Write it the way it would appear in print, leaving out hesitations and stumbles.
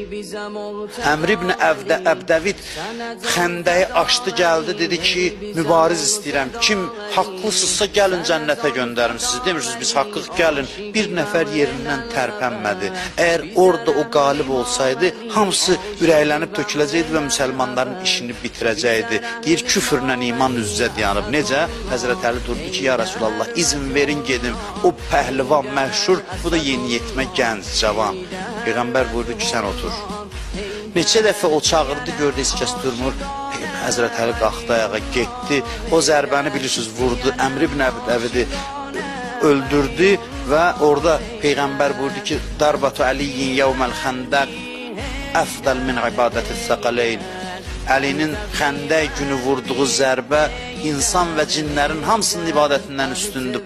Əmr ibn Əbdəvid xəndəyi açdı, gəldi, dedi ki, mübariz istəyirəm. Kim haqlısızsa gəlin cənnətə göndərim sizi. Demirsiniz, biz haqqıq gəlin. Bir nəfər yerindən tərpənmədi. Əgər orada o qalib olsaydı, hamısı ürəklənib töküləcəkdi və müsəlmanların işini bitirəcəkdi. Deyir, küfrlə iman üz-üzə dayanıb. Necə? Həzrət Əli durdu ki, ya Rasulallah, izin verin gedim. O pəhlivan, məşhur, bu da yeniyetmə gənc, cavan. Peyğəmbər buyurdu ki, sən otur. Neçə dəfə o çağırdı, gördü, heç kəs durmur. Həzrət Əli qalxdı ayağa, getdi. O zərbəni bilirsiniz, vurdu. Əmr ibn Əbdəvidi öldürdü və orada Peyğəmbər buyurdu ki, Darbatu Əliyyin yevməl xəndəq əfdəl min ibadəti səqələyn. Əlinin xəndək günü vurduğu zərbə insan və cinlərin hamısının ibadətindən üstündür.